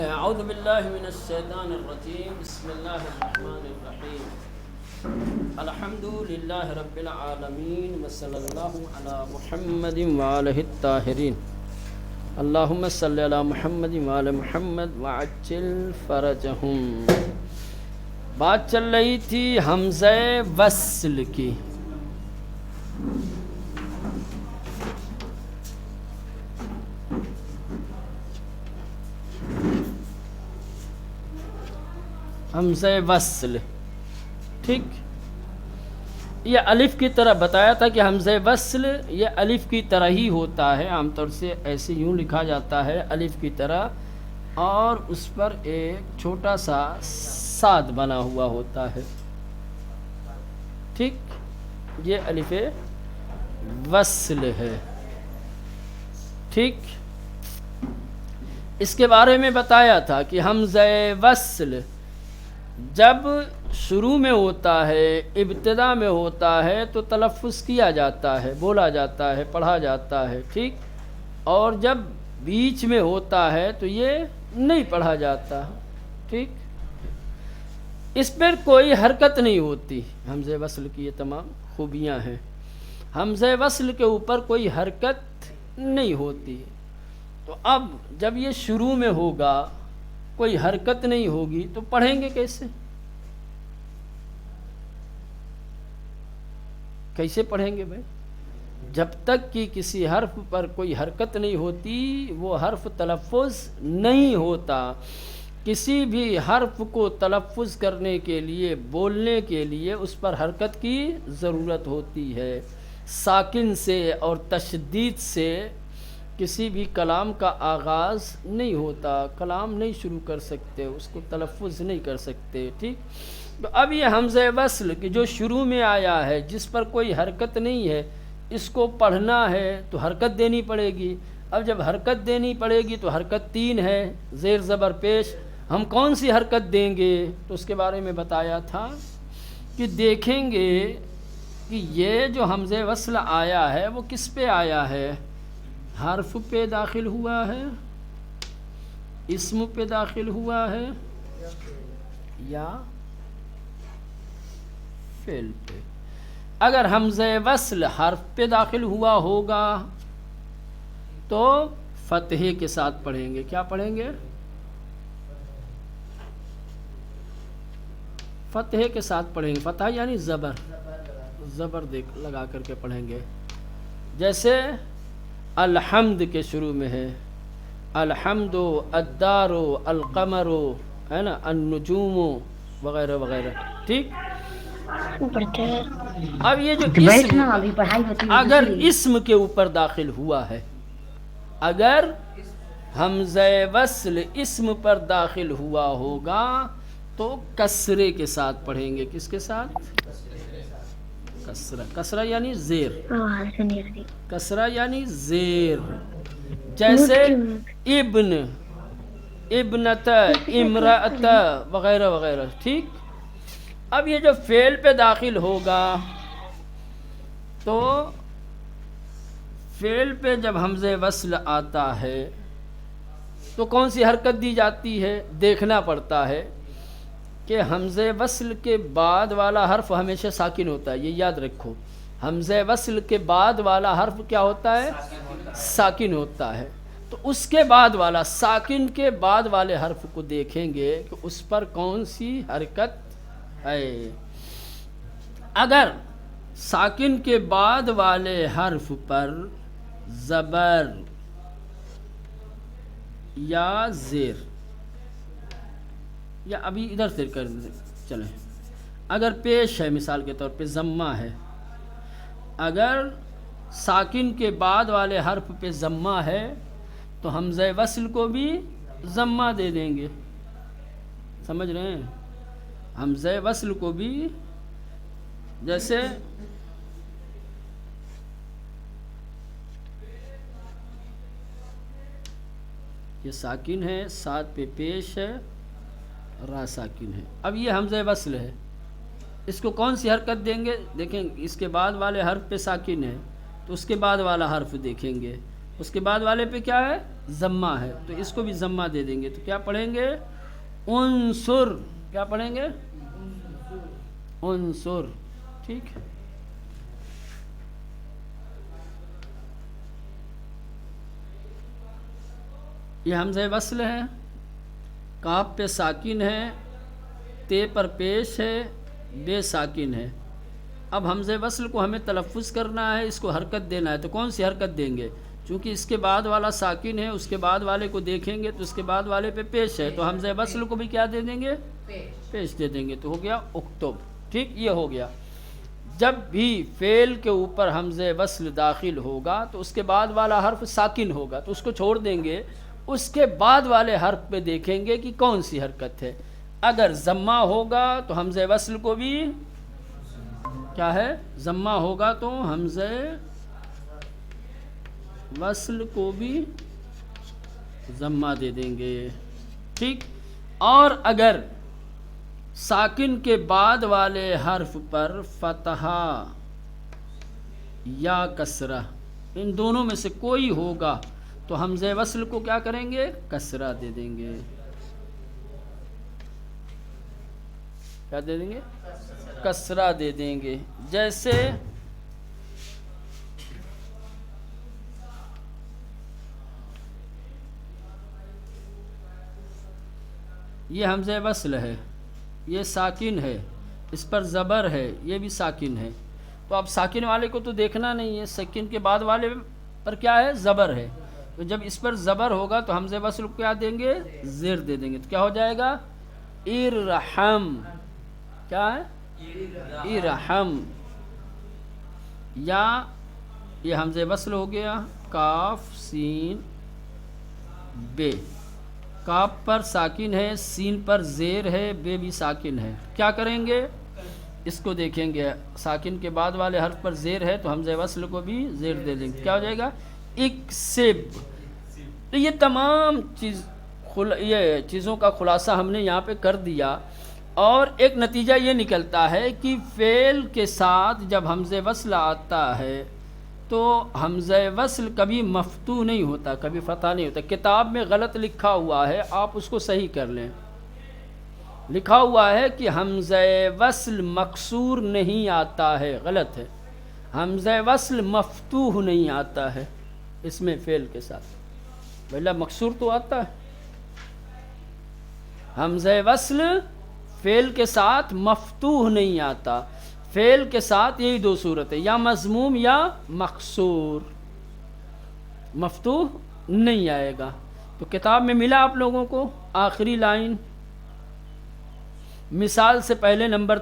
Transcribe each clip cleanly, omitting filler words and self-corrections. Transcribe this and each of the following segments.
اعوذ باللہ من الشیطان الرجیم بسم اللہ الرحمن الرحیم الحمد للہ رب العالمین وصلی اللہ علی محمد وآلہ الطاہرین اللہم صلی علی محمد وآل محمد وعجل فرجہم۔ بات چل رہی تھی حمزہ وصل کی۔ حمزہ وصل، ٹھیک، یہ الف کی طرح بتایا تھا کہ حمزہ وصل یہ الف کی طرح ہی ہوتا ہے، عام طور سے ایسے یوں لکھا جاتا ہے الف کی طرح، اور اس پر ایک چھوٹا سا صاد بنا ہوا ہوتا ہے، ٹھیک، یہ الف وصل ہے، ٹھیک۔ اس کے بارے میں بتایا تھا کہ حمزہ وصل جب شروع میں ہوتا ہے، ابتدا میں ہوتا ہے تو تلفظ کیا جاتا ہے، بولا جاتا ہے، پڑھا جاتا ہے، ٹھیک، اور جب بیچ میں ہوتا ہے تو یہ نہیں پڑھا جاتا، ٹھیک۔ اس پر کوئی حرکت نہیں ہوتی، حمزہ وصل کی یہ تمام خوبیاں ہیں۔ حمزہ وصل کے اوپر کوئی حرکت نہیں ہوتی، تو اب جب یہ شروع میں ہوگا، کوئی حرکت نہیں ہوگی، تو پڑھیں گے کیسے؟ کیسے پڑھیں گے بھائی؟ جب تک کہ کسی حرف پر کوئی حرکت نہیں ہوتی وہ حرف تلفظ نہیں ہوتا۔ کسی بھی حرف کو تلفظ کرنے کے لیے، بولنے کے لیے اس پر حرکت کی ضرورت ہوتی ہے۔ ساکن سے اور تشدید سے کسی بھی کلام کا آغاز نہیں ہوتا، کلام نہیں شروع کر سکتے، اس کو تلفظ نہیں کر سکتے، ٹھیک۔ تو اب یہ حمزہ وصل کہ جو شروع میں آیا ہے، جس پر کوئی حرکت نہیں ہے، اس کو پڑھنا ہے تو حرکت دینی پڑے گی۔ اب جب حرکت دینی پڑے گی تو حرکت تین ہے، زیر زبر پیش۔ ہم کون سی حرکت دیں گے؟ تو اس کے بارے میں بتایا تھا کہ دیکھیں گے کہ یہ جو حمزہ وصل آیا ہے وہ کس پہ آیا ہے؟ حرف پہ داخل ہوا ہے، اسم پہ داخل ہوا ہے، یا فعل پہ؟ اگر حمزہ وصل حرف پہ داخل ہوا ہوگا تو فتحے کے ساتھ پڑھیں گے۔ کیا پڑھیں گے؟ فتحے کے ساتھ پڑھیں گے۔ فتح یعنی زبر لگا کر کے پڑھیں گے۔ جیسے الحمد کے شروع میں ہے الحمد، الدار، القمر، ہے نا، النجوم وغیرہ وغیرہ، ٹھیک۔ اب یہ جو اسم اگر اسم کے اوپر داخل ہوا ہے، اگر حمزہ وصل اسم پر داخل ہوا ہوگا تو کسرے کے ساتھ پڑھیں گے۔ کس کے ساتھ؟ کسرہ۔ کسرہ یعنی زیر، کسرہ یعنی زیر۔ جیسے ابن، ابنت، امرأت وغیرہ وغیرہ، ٹھیک۔ اب یہ جو فعل پہ داخل ہوگا تو فعل پہ جب حمزہ وصل آتا ہے تو کون سی حرکت دی جاتی ہے؟ دیکھنا پڑتا ہے کہ حمزہ وصل کے بعد والا حرف ہمیشہ ساکن ہوتا ہے، یہ یاد رکھو۔ حمزہ وصل کے بعد والا حرف کیا ہوتا ہے؟ ساکن ہوتا ہے۔ تو اس کے بعد والا، ساکن کے بعد والے حرف کو دیکھیں گے کہ اس پر کون سی حرکت ہے۔ اگر ساکن کے بعد والے حرف پر زبر یا زیر، یا ابھی ادھر سے کر چلیں، اگر پیش ہے، مثال کے طور پہ ضمہ ہے، اگر ساکن کے بعد والے حرف پہ ضمہ ہے تو حمزہ وصل کو بھی ضمہ دے دیں گے، سمجھ رہے ہیں؟ حمزہ وصل کو بھی، جیسے یہ ساکن ہے، ساتھ پہ پیش ہے، را ساکن ہے۔ اب یہ حمزہ وصل ہے، اس کو کون سی حرکت دیں گے؟ دیکھیں اس کے بعد والے حرف پہ ساکن ہے تو اس کے بعد والا حرف دیکھیں گے اس کے بعد والے پہ کیا ہے؟ ضمہ ہے، تو اس کو بھی ضمہ دے دیں گے، تو کیا پڑھیں گے؟ انصر، کیا پڑھیں گے؟ انصر، ٹھیک ہے۔ یہ حمزہ وصل ہے، کاف پہ ساکن ہے، تے پر پیش ہے، بے ساکن ہے۔ اب حمزہ وصل کو ہمیں تلفظ کرنا ہے، اس کو حرکت دینا ہے، تو کون سی حرکت دیں گے؟ چونکہ اس کے بعد والا ساکن ہے، اس کے بعد والے کو دیکھیں گے تو اس کے بعد والے پہ پیش ہے، تو حمزہ وصل کو بھی کیا دے دیں گے؟ پیش دے دیں گے، تو ہو گیا اکتب، ٹھیک، یہ ہو گیا۔ جب بھی فعل کے اوپر حمزہ وصل داخل ہوگا تو اس کے بعد والا حرف ساکن ہوگا، تو اس کو چھوڑ دیں گے، اس کے بعد والے حرف پہ دیکھیں گے کہ کون سی حرکت ہے۔ اگر ضمہ ہوگا تو حمزہ وصل کو بھی کیا ہے؟ ضمہ ہوگا تو حمزہ وصل کو بھی ضمہ دے دیں گے، ٹھیک۔ اور اگر ساکن کے بعد والے حرف پر فتحہ یا کسرہ، ان دونوں میں سے کوئی ہوگا تو حمزہ وصل کو کیا کریں گے؟ کسرہ دے دیں گے، کیا دے دیں گے؟ کسرہ دے دیں گے۔ جیسے یہ حمزہ وصل ہے، یہ ساکن ہے، اس پر زبر ہے، یہ بھی ساکن ہے، تو اب ساکن والے کو تو دیکھنا نہیں ہے، ساکن کے بعد والے پر کیا ہے؟ زبر ہے، تو جب اس پر زبر ہوگا تو حمزہ وصل کو کیا دیں گے؟ زیر دے دیں گے، تو کیا ہو جائے گا؟ ارحم، کیا ہے؟ ارحم، یا یہ حمزہ وصل ہو گیا، کاف سین بے، کاف پر ساکن ہے، سین پر زیر ہے، بے بھی ساکن ہے، کیا کریں گے؟ اس کو دیکھیں گے، ساکن کے بعد والے حرف پر زیر ہے تو حمزہ وصل کو بھی زیر دے دیں گے، کیا ہو جائے گا؟ اکسب۔ تو یہ تمام یہ چیزوں کا خلاصہ ہم نے یہاں پہ کر دیا، اور ایک نتیجہ یہ نکلتا ہے کہ فعل کے ساتھ جب حمزہ وصل آتا ہے تو حمزہ وصل کبھی مفتوح نہیں ہوتا، کبھی فتح نہیں ہوتا۔ کتاب میں غلط لکھا ہوا ہے، آپ اس کو صحیح کر لیں۔ لکھا ہوا ہے کہ حمزہ وصل مکسور نہیں آتا ہے، غلط ہے، حمزہ وصل مفتوح نہیں آتا ہے اس میں فعل کے ساتھ، بھلا مکسور تو آتا ہے۔ حمزہ وصل فعل کے ساتھ مفتوح نہیں آتا، فعل کے ساتھ یہی دو صورت ہے، یا مضموم یا مکسور، مفتوح نہیں آئے گا۔ تو کتاب میں ملا آپ لوگوں کو آخری لائن، مثال سے پہلے نمبر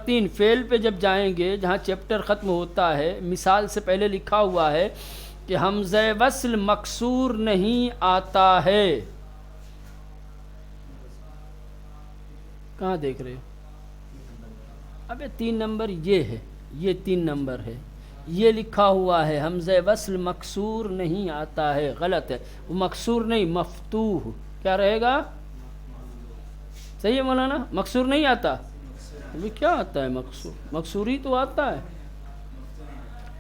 3 فعل پہ جب جائیں گے جہاں چیپٹر ختم ہوتا ہے، مثال سے پہلے لکھا ہوا ہے کہ حمزہ وصل مکسور نہیں آتا ہے، کہاں دیکھ رہے ہو؟ ابے 3 نمبر یہ ہے، یہ 3 نمبر ہے، یہ لکھا ہوا ہے حمزہ وصل مکسور نہیں آتا ہے، غلط ہے، وہ مکسور نہیں مفتوح، کیا رہے گا؟ صحیح ہے مولانا؟ مکسور نہیں آتا، ابھی کیا آتا ہے مکسور؟ مکسوری تو آتا ہے،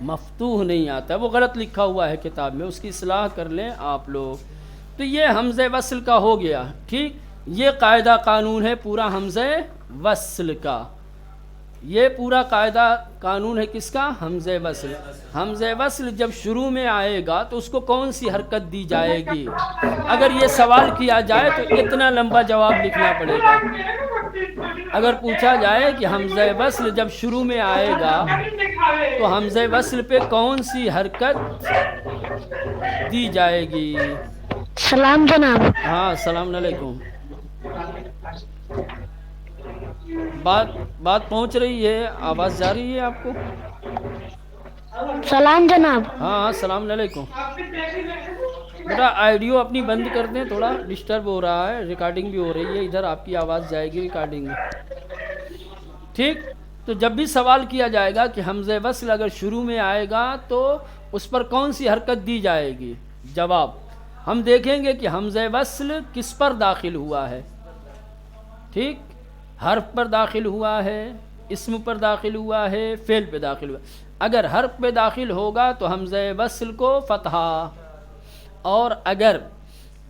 مفتوح نہیں آتا ہے، وہ غلط لکھا ہوا ہے کتاب میں، اس کی اصلاح کر لیں آپ لوگ۔ تو یہ حمزہ وصل کا ہو گیا، ٹھیک، یہ قاعدہ قانون ہے پورا حمزہ وصل کا، یہ پورا قاعدہ قانون ہے کس کا؟ حمزہ وصل۔ حمزہ وصل جب شروع میں آئے گا تو اس کو کون سی حرکت دی جائے گی؟ اگر یہ سوال کیا جائے تو اتنا لمبا جواب لکھنا پڑے گا۔ اگر پوچھا جائے کہ حمزہ وصل جب شروع میں آئے گا تو حمزہ وصل پہ کون سی حرکت دی جائے گی؟ سلام جناب۔ ہاں السلام علیکم، بات پہنچ رہی ہے، آواز جا رہی ہے آپ کو؟ سلام جناب۔ ہاں السلام علیکم۔ بیٹا آئیڈیو اپنی بند کر دیں، تھوڑا ڈسٹرب ہو رہا ہے، ریکارڈنگ بھی ہو رہی ہے، ادھر آپ کی آواز جائے گی ریکارڈنگ میں، ٹھیک۔ تو جب بھی سوال کیا جائے گا کہ حمزہ وصل اگر شروع میں آئے گا تو اس پر کون سی حرکت دی جائے گی؟ جواب ہم دیکھیں گے کہ حمزہ وصل کس پر داخل ہوا ہے، ٹھیک، حرف پر داخل ہوا ہے اسم پر داخل ہوا ہے، فعل پہ داخل ہوا. اگر حرف پہ داخل ہوگا تو حمزہ وصل کو فتحہ، اور اگر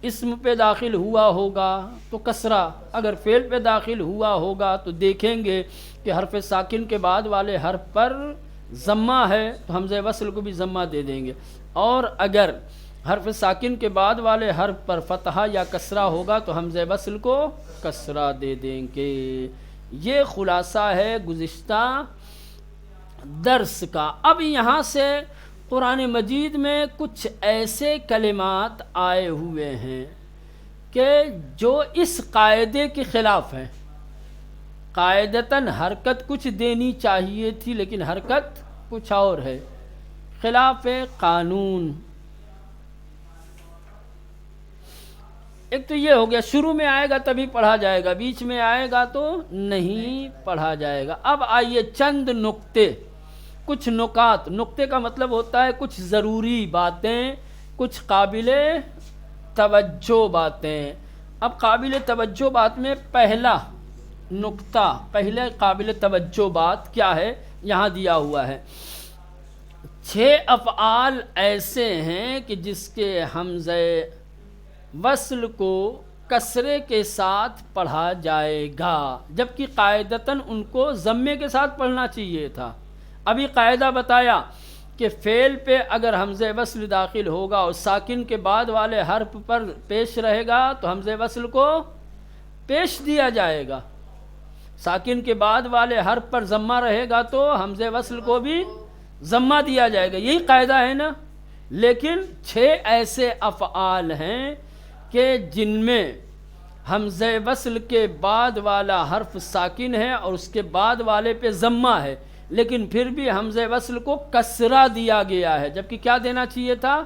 اسم پہ داخل ہوا ہوگا تو کسرہ. اگر فعل پہ داخل ہوا ہوگا تو دیکھیں گے کہ حرف ساکن کے بعد والے حرف پر ضمہ ہے تو حمزہ وصل کو بھی ضمہ دے دیں گے، اور اگر حرف ساکن کے بعد والے حرف پر فتحہ یا کسرہ ہوگا تو حمزہ وصل کو کسرہ دے دیں گے. یہ خلاصہ ہے گزشتہ درس کا. اب یہاں سے قرآن مجید میں کچھ ایسے کلمات آئے ہوئے ہیں کہ جو اس قاعدے کے خلاف ہیں. قاعدتاً حرکت کچھ دینی چاہیے تھی لیکن حرکت کچھ اور ہے، خلاف قانون. ایک تو یہ ہو گیا شروع میں آئے گا تبھی پڑھا جائے گا، بیچ میں آئے گا تو نہیں پڑھا جائے گا. اب آئیے چند نقطے، کچھ نکات. نقطے کا مطلب ہوتا ہے کچھ ضروری باتیں، کچھ قابل توجہ باتیں. اب قابل توجہ بات میں پہلا نقطہ، پہلے قابل توجہ بات کیا ہے یہاں دیا ہوا ہے. 6 افعال ایسے ہیں کہ جس کے حمزہ وصل کو کسرے کے ساتھ پڑھا جائے گا، جبکہ قاعدتاً ان کو ضمے کے ساتھ پڑھنا چاہیے تھا. ابھی قاعدہ بتایا کہ فعل پہ اگر حمزہ وصل داخل ہوگا اور ساکن کے بعد والے حرف پر پیش رہے گا تو حمزہ وصل کو پیش دیا جائے گا. ساکن کے بعد والے حرف پر ضمہ رہے گا تو حمزہ وصل کو بھی ضمہ دیا جائے گا. یہی قاعدہ ہے نا. لیکن 6 ایسے افعال ہیں کہ جن میں حمزہ وصل کے بعد والا حرف ساکن ہے اور اس کے بعد والے پہ ضمہ ہے، لیکن پھر بھی حمزہ وصل کو کسرہ دیا گیا ہے، جبکہ کیا دینا چاہیے تھا؟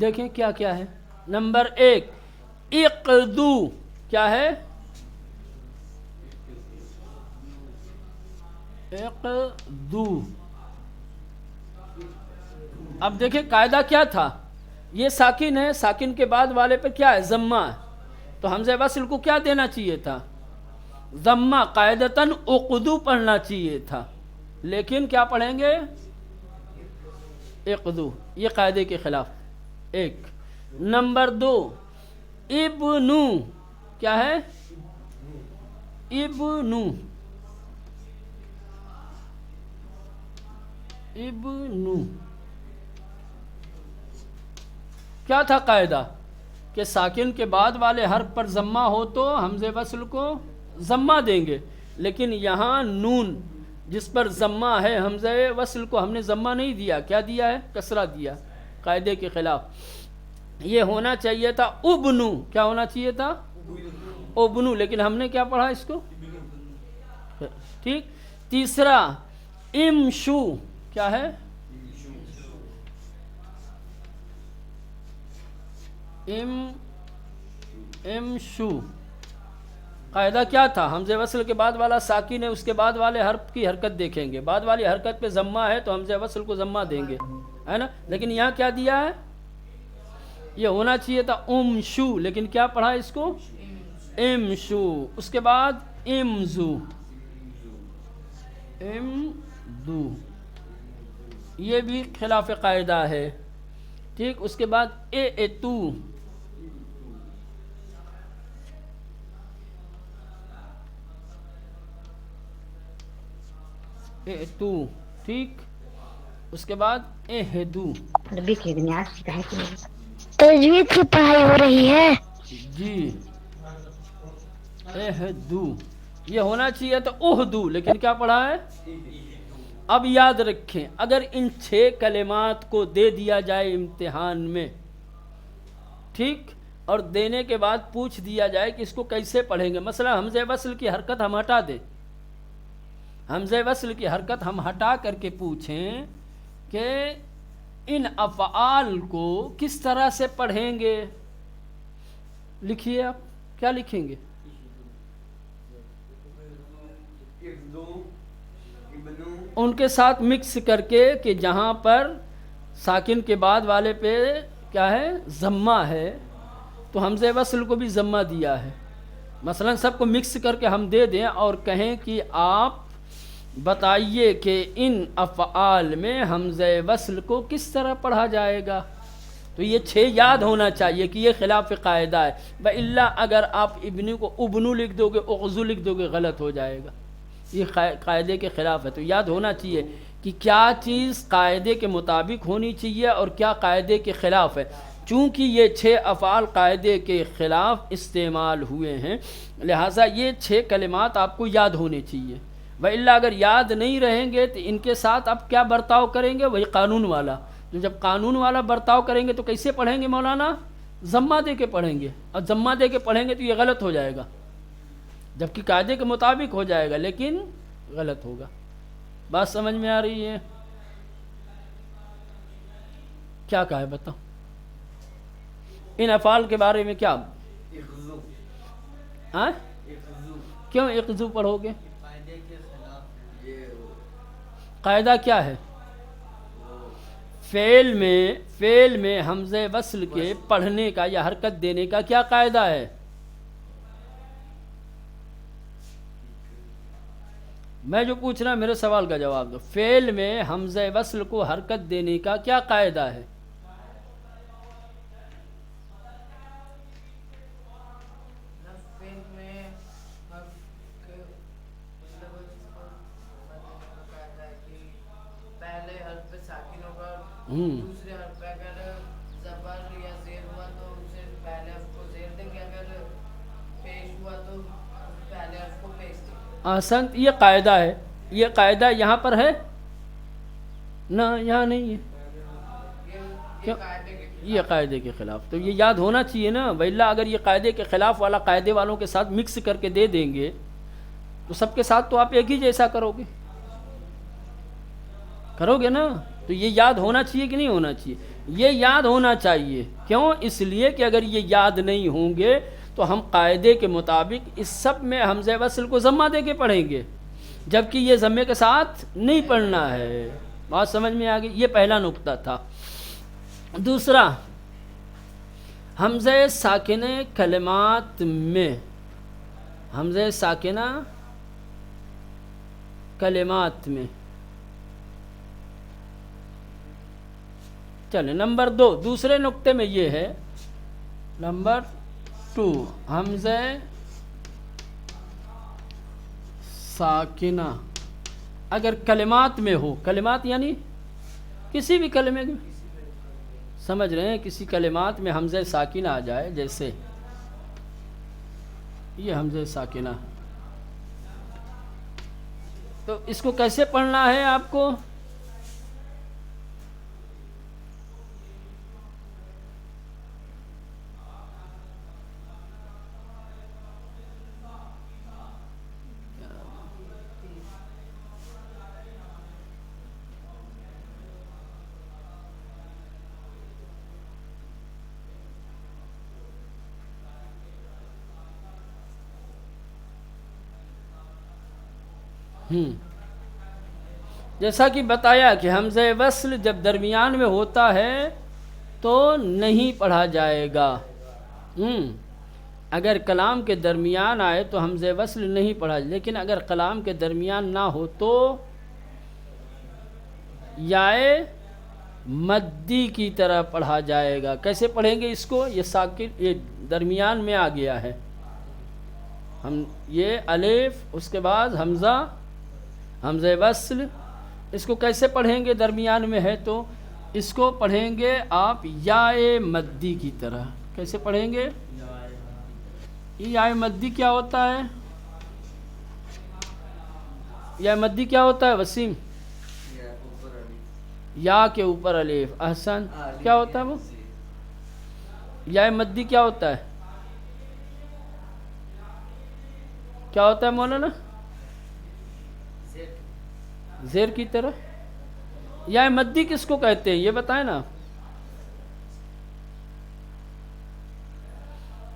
دیکھیں کیا کیا ہے. نمبر 1 اقدو. کیا ہے؟ اقدو. اب دیکھیں قاعدہ کیا تھا، یہ ساکن ہے، ساکن کے بعد والے پہ کیا ہے؟ ضمہ ہے. تو حمزہ وصل کو کیا دینا چاہیے تھا؟ ضمہ. قاعدتاً اقدو پڑھنا چاہیے تھا، لیکن کیا پڑھیں گے؟ اقدو. یہ قاعدے کے خلاف. 1 نمبر 2 ابنو. کیا ہے؟ ابنو. ابنو. کیا تھا قاعدہ؟ کہ ساکن کے بعد والے حرف پر ضمہ ہو تو حمزہ وصل کو ضمہ دیں گے، لیکن یہاں نون جس پر ضمہ ہے حمزہ وصل کو ہم نے ضمہ نہیں دیا، کیا دیا ہے؟ کسرہ دیا. قاعدے کے خلاف. یہ ہونا چاہیے تھا ابنو. کیا ہونا چاہیے تھا؟ ابنو. لیکن ہم نے کیا پڑھا اس کو؟ ٹھیک. تیسرا امشو. کیا ہے؟ امشو. قاعدہ کیا تھا؟ حمزہ وصل کے بعد والا ساکن ہے، اس کے بعد والے حرف کی حرکت دیکھیں گے، بعد والی حرکت پہ ضمہ ہے تو حمزہ وصل کو ضمہ دیں گے، ہے نا. لیکن یہاں کیا دیا ہے؟ یہ ہونا چاہیے تھا امشو، لیکن کیا پڑھا اس کو؟ امشو. اس کے بعد امزو. امدو. یہ بھی خلاف قاعدہ ہے. ٹھیک. اس کے بعد اتو. اتو. ٹھیک. اس کے بعد اہدو. تجوید کی پڑھائی ہو رہی ہے. جی. اہدو. یہ ہونا چاہیے تو اہدو، لیکن کیا پڑھا ہے؟ اب یاد رکھیں، اگر ان 6 کلمات کو دے دیا جائے امتحان میں، ٹھیک، اور دینے کے بعد پوچھ دیا جائے کہ اس کو کیسے پڑھیں گے. مثلا حمزہ وصل کی حرکت ہم ہٹا دیں، حمزہ وصل کی حرکت ہم ہٹا کر کے پوچھیں کہ ان افعال کو کس طرح سے پڑھیں گے. لکھیے آپ کیا لکھیں گے؟ ان کے ساتھ مکس کر کے کہ جہاں پر ساکن کے بعد والے پہ کیا ہے؟ ضمہ ہے، تو حمزہ وصل کو بھی ضمہ دیا ہے. مثلا سب کو مکس کر کے ہم دے دیں اور کہیں کہ آپ بتائیے کہ ان افعال میں حمزہ وصل کو کس طرح پڑھا جائے گا، تو یہ 6 یاد ہونا چاہیے کہ یہ خلاف قاعدہ ہے، وَإِلَّا اگر آپ ابنی کو ابنو لکھ دو گے، اغزو لکھ دو گے، غلط ہو جائے گا، یہ قاعدے کے خلاف ہے۔ تو یاد ہونا چاہیے کہ کیا چیز قاعدے کے مطابق ہونی چاہیے اور کیا قاعدے کے خلاف ہے۔ چونکہ یہ 6 افعال قاعدے کے خلاف استعمال ہوئے ہیں، لہٰذا یہ 6 کلمات آپ کو یاد ہونے چاہیے، وَإِلَّا اگر یاد نہیں رہیں گے تو ان کے ساتھ آپ کیا برتاؤ کریں گے، وہی قانون والا۔ تو جب قانون والا برتاؤ کریں گے تو کیسے پڑھیں گے مولانا؟ ضمہ دے کے پڑھیں گے، اور ضمہ دے کے پڑھیں گے تو یہ غلط ہو جائے گا، جبکہ قاعدے کے مطابق ہو جائے گا لیکن غلط ہوگا۔ بات سمجھ میں آ رہی ہے؟ کیا کہا ہے بتاؤ ان افعال کے بارے میں؟ کیا ہاں؟ کیوں اقضو پڑھو گے؟ قاعدہ کیا ہے؟ فعل میں حمزہ وصل کے پڑھنے کا یا حرکت دینے کا کیا قاعدہ ہے؟ میں جو پوچھ رہا ہوں میرے سوال کا جواب دو۔ فعل میں حمزہ وصل کو حرکت دینے کا کیا قاعدہ ہے؟ دوسرے حرف پہ اگر زبر یا زیر ہوا تو اسے پہلے حرف کو زیر دیں گے، اگر پیش ہوا تو پہلے حرف کو پیش دیں گے۔ احسنت، یہ قاعدہ ہے۔ یہ قاعدہ یہاں پر ہے نہ؟ یہاں نہیں ہے۔ یہ قاعدے کے خلاف، تو یہ یاد ہونا چاہیے نا، وَإِلَّا اگر یہ قاعدے کے خلاف والا قاعدے والوں کے ساتھ مکس کر کے دے دیں گے تو سب کے ساتھ تو آپ ایک ہی جیسا کرو گے نا، تو یہ یاد ہونا چاہیے کہ نہیں ہونا چاہیے؟ یہ یاد ہونا چاہیے۔ کیوں؟ اس لیے کہ اگر یہ یاد نہیں ہوں گے تو ہم قاعدے کے مطابق اس سب میں حمزہ وصل کو ضمہ دے کے پڑھیں گے، جبکہ یہ ضمے کے ساتھ نہیں پڑھنا ہے۔ بات سمجھ میں آ گئی؟ یہ پہلا نقطہ تھا۔ دوسرا، حمزہ ساکنہ کلمات میں، حمزہ ساکنہ کلمات میں، چلیں نمبر 2، دوسرے نقطے میں یہ ہے، نمبر 2، حمزہ ساکنہ اگر کلمات میں ہو، کلمات یعنی کسی بھی کلمے میں، سمجھ رہے ہیں، کسی کلمات میں حمزہ ساکنہ آ جائے، جیسے یہ حمزہ ساکنہ، تو اس کو کیسے پڑھنا ہے آپ کو؟ جیسا کہ بتایا کہ حمزہ وصل جب درمیان میں ہوتا ہے تو نہیں پڑھا جائے گا۔ اگر کلام کے درمیان آئے تو حمزہ وصل نہیں پڑھا، لیکن اگر کلام کے درمیان نہ ہو تو یائے مدی کی طرح پڑھا جائے گا۔ کیسے پڑھیں گے اس کو؟ یہ ساکن، یہ درمیان میں آ گیا ہے، ہم یہ الف، اس کے بعد حمزہ وصل، اس کو کیسے پڑھیں گے؟ درمیان میں ہے تو اس کو پڑھیں گے آپ یائے مدی کی طرح۔ کیسے پڑھیں گے؟ یہ یائے مدی کیا ہوتا ہے؟ یائے مدی کیا ہوتا ہے وسیم؟ یا کے اوپر الف۔ احسن، کیا ہوتا ہے وہ؟ یائے مدی کیا ہوتا ہے؟ کیا ہوتا ہے مولانا؟ زیر کی طرح۔ یائے مدی کس کو کہتے ہیں یہ بتائیں نا،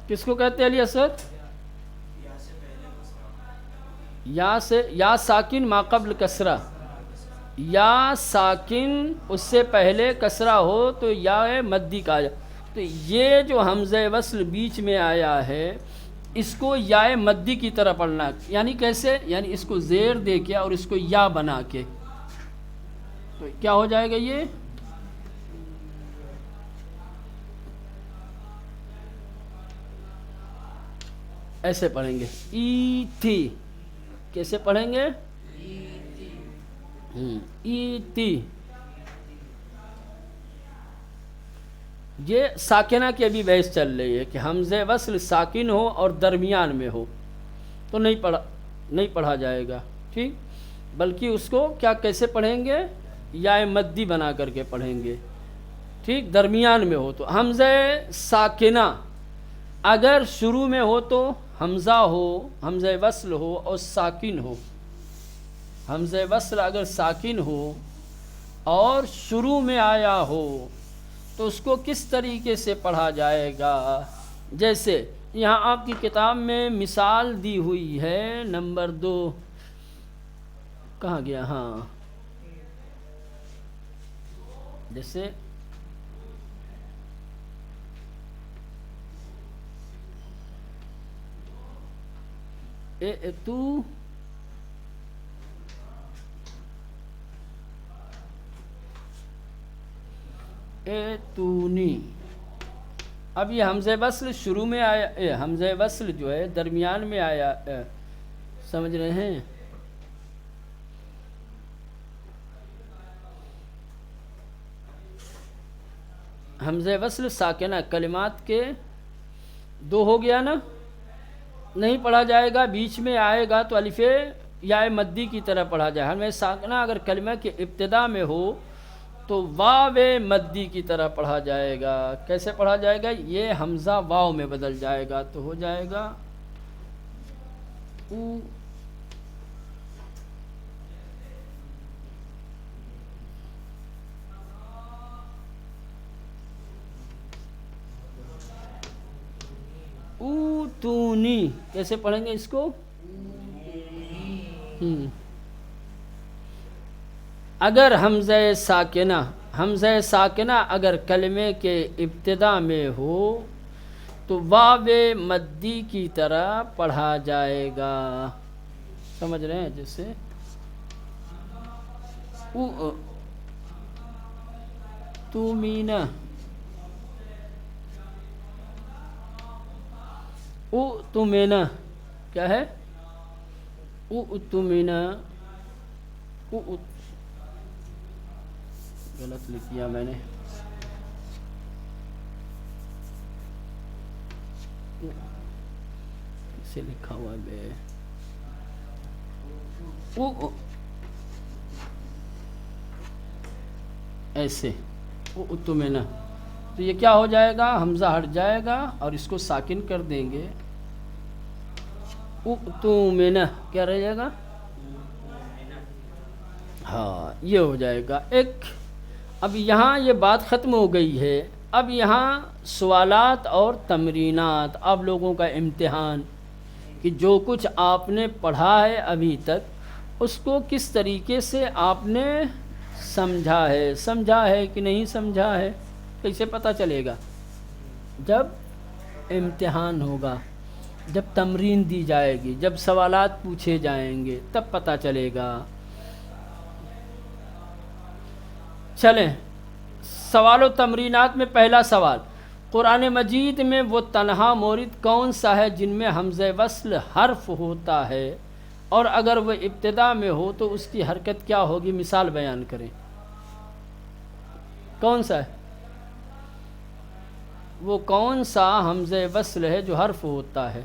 کس کو کہتے ہیں علی اسد؟ یا ساکن ما قبل کسرہ، یا ساکن اس سے پہلے کسرہ ہو تو یا مدی کا آیا۔ تو یہ جو حمزہ وصل بیچ میں آیا ہے اس کو یائے مدی کی طرح پڑھنا، یعنی کیسے؟ یعنی اس کو زیر دے کے اور اس کو یا بنا کے، تو کیا ہو جائے گا؟ یہ ایسے پڑھیں گے، ای تھی، کیسے پڑھیں گے؟ ای تی۔ یہ ساکنہ کی ابھی بحث چل رہی ہے کہ حمزہ وصل ساکن ہو اور درمیان میں ہو تو نہیں پڑھا جائے گا، ٹھیک، بلکہ اس کو کیا کیسے پڑھیں گے؟ یا مدی بنا کر کے پڑھیں گے، ٹھیک، درمیان میں ہو تو حمزہ ساکنہ اگر شروع میں ہو تو حمزہ ہو، حمزہ وصل ہو اور ساکن ہو، حمزہ وصل اگر ساکن ہو اور شروع میں آیا ہو تو اس کو کس طریقے سے پڑھا جائے گا؟ جیسے یہاں آپ کی کتاب میں مثال دی ہوئی ہے نمبر 2، کہاں گیا؟ ہاں، جیسے اے تو اے تونی، اب یہ حمزہ وصل شروع میں آیا، حمزہ وصل جو ہے درمیان میں آیا، سمجھ رہے ہیں؟ حمزہ وصل ساکنہ کلمات کے 2 ہو گیا نا، نہیں پڑھا جائے گا، بیچ میں آئے گا تو الف یا مدی کی طرح پڑھا جائے۔ حمزہ ساکنہ اگر کلمہ کے ابتدا میں ہو تو واو مدی کی طرح پڑھا جائے گا۔ کیسے پڑھا جائے گا؟ یہ حمزہ واو میں بدل جائے گا تو ہو جائے گا او، اوتونی، کیسے پڑھیں گے اس کو؟ اگر حمزہ ساکنہ اگر کلمے کے ابتدا میں ہو تو واو مدی کی طرح پڑھا جائے گا، سمجھ رہے ہیں؟ جیسے تومینا، تمینا، کیا ہے؟ تمینا، غلط لکھ دیا میں نے، کیسے لکھا ہوا ہے؟ ایسے تمینا، تو یہ کیا ہو جائے گا؟ حمزہ ہٹ جائے گا اور اس کو ساکن کر دیں گے، تمینا، کیا رہ جائے گا؟ ہاں، یہ ہو جائے گا ایک۔ اب یہاں یہ بات ختم ہو گئی ہے، اب یہاں سوالات اور تمرینات، اب لوگوں کا امتحان کہ جو کچھ آپ نے پڑھا ہے ابھی تک اس کو کس طریقے سے آپ نے سمجھا ہے کہ نہیں سمجھا ہے؟ کیسے پتہ چلے گا؟ جب امتحان ہوگا، جب تمرین دی جائے گی، جب سوالات پوچھے جائیں گے تب پتہ چلے گا۔ چلیں سوال و تمرینات میں پہلا سوال، قرآن مجید میں وہ تنہا مورد کون سا ہے جن میں حمزہ وصل حرف ہوتا ہے، اور اگر وہ ابتدا میں ہو تو اس کی حرکت کیا ہوگی؟ مثال بیان کریں، کون سا ہے وہ؟ کون سا حمزہ وصل ہے جو حرف ہوتا ہے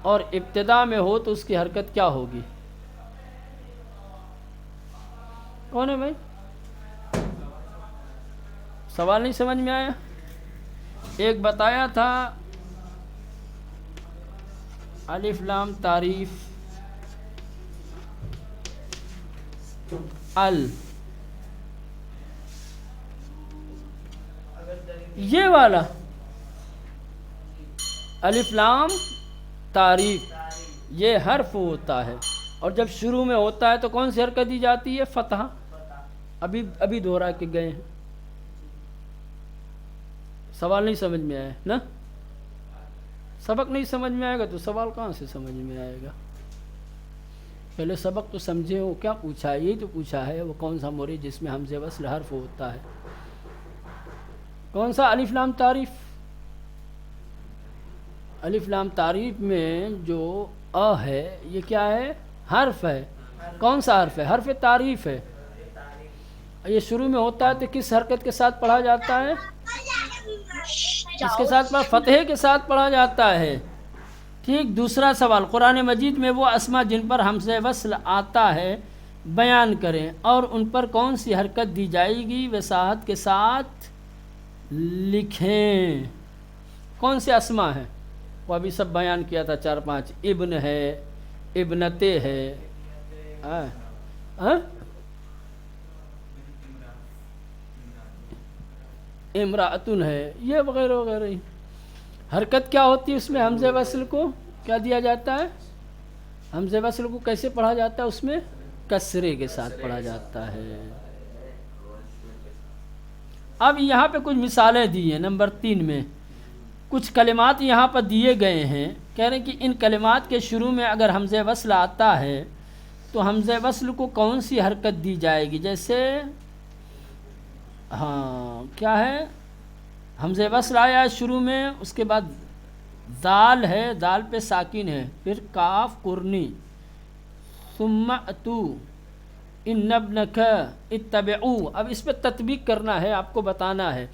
اور ابتدا میں ہو تو اس کی حرکت کیا ہوگی؟ کون ہے بھائی؟ سوال نہیں سمجھ میں آیا؟ ایک بتایا تھا الف لام تعریف یہ والا الف لام تعریف یہ حرف ہوتا ہے، اور جب شروع میں ہوتا ہے تو کون سی حرکت دی جاتی ہے؟ فتحہ۔ ابھی دوہرا کے گئے ہیں، سوال نہیں سمجھ میں آیا نا؟ سبق نہیں سمجھ میں آئے گا تو سوال کہاں سے سمجھ میں آئے گا؟ پہلے سبق تو سمجھے ہو، کیا پوچھا ہے؟ یہی تو پوچھا ہے، وہ کون سا مورد جس میں حمزہ وصل حرف ہوتا ہے؟ کون سا الف لام تعریف؟ الف لام تعریف میں جو ہے یہ کیا ہے؟ حرف ہے۔ کون سا حرف ہے؟ حرف تعریف ہے۔ یہ شروع میں ہوتا ہے تو کس حرکت کے ساتھ پڑھا جاتا ہے؟ اس کے ساتھ فتحے کے ساتھ پڑھا جاتا ہے۔ ٹھیک، دوسرا سوال، قرآن مجید میں وہ اسما جن پر حمزہ وصل آتا ہے بیان کریں اور ان پر کون سی حرکت دی جائے گی وضاحت کے ساتھ لکھیں۔ کون سے اسما ہیں؟ وہ ابھی سب بیان کیا تھا، 4-5۔ ابن ہے، ابنتے ہے، امرأتن ہے، یہ وغیرہ وغیرہ ہی۔ حرکت کیا ہوتی ہے اس میں؟ حمزہ وصل کو کیا دیا جاتا ہے؟ حمزہ وصل کو کیسے پڑھا جاتا ہے؟ اس میں کسرے کے ساتھ پڑھا جاتا ہے۔ اب یہاں پہ کچھ مثالیں دی ہیں نمبر 3 میں، کچھ کلمات یہاں پر دیے گئے ہیں، کہہ رہے ہیں کہ ان کلمات کے شروع میں اگر حمزہ وصل آتا ہے تو حمزہ وصل کو کون سی حرکت دی جائے گی؟ جیسے کیا ہے؟ حمزہ وصل آیا ہے شروع میں، اس کے بعد دال ہے، دال پہ ساکن ہے، پھر کاف قرنی، ثم اتو ان ابنک اتبعو۔ اب اس پہ تطبیق کرنا ہے، آپ کو بتانا ہے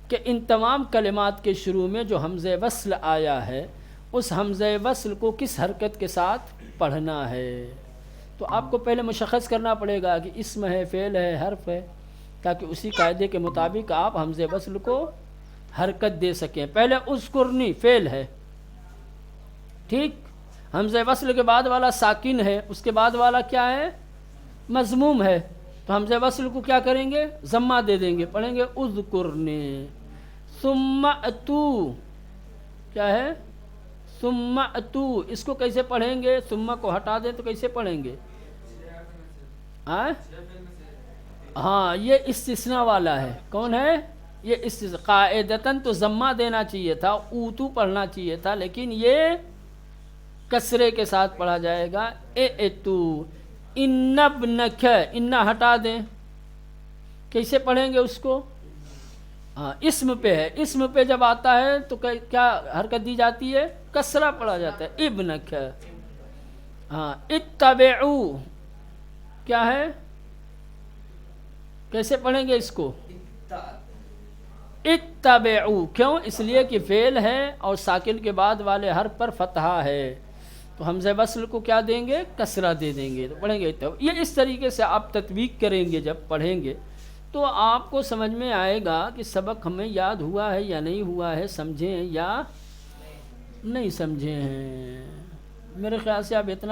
کہ ان تمام کلمات کے شروع میں جو حمزہ وصل آیا ہے اس حمزہ وصل کو کس حرکت کے ساتھ پڑھنا ہے۔ تو آپ کو پہلے مشخص کرنا پڑے گا کہ اسم ہے، فعل ہے، حرف ہے، تاکہ اسی قاعدے کے مطابق آپ حمزہ وصل کو حرکت دے سکیں۔ پہلے اذکرنی فعل ہے، ٹھیک، حمزہ وصل کے بعد والا ساکن ہے، اس کے بعد والا کیا ہے؟ مضموم ہے، تو حمزہ وصل کو کیا کریں گے؟ ضمہ دے دیں گے، پڑھیں گے اذکرنی۔ ثم اتو کیا ہے؟ ثم اتو، اس کو کیسے پڑھیں گے؟ ثم کو ہٹا دیں تو کیسے پڑھیں گے؟ ہاں، یہ استثناء والا ہے۔ کون ہے یہ؟ قاعدتاً تو ضمہ دینا چاہیے تھا، اوتو پڑھنا چاہیے تھا، لیکن یہ کسرے کے ساتھ پڑھا جائے گا، اتو۔ ان ابنک، ان ہٹا دیں، کیسے پڑھیں گے اس کو؟ اسم پہ ہے، اسم پہ جب آتا ہے تو کیا حرکت دی جاتی ہے؟ کسرہ پڑھا جاتا ہے، ابنک۔ اتبعو کیا ہے؟ کیسے پڑھیں گے اس کو؟ اتبعو، کیوں؟ اس لیے کہ فعل ہے اور ساکن کے بعد والے حرف پر فتحہ ہے، تو حمزہ وصل کو کیا دیں گے؟ کسرہ دے دیں گے، تو پڑھیں گے اتبعو۔ یہ اس طریقے سے آپ تطبیق کریں گے، جب پڑھیں گے تو آپ کو سمجھ میں آئے گا کہ سبق ہمیں یاد ہوا ہے یا نہیں ہوا ہے، سمجھیں یا نہیں سمجھے ہیں۔ میرے خیال سے آپ اتنا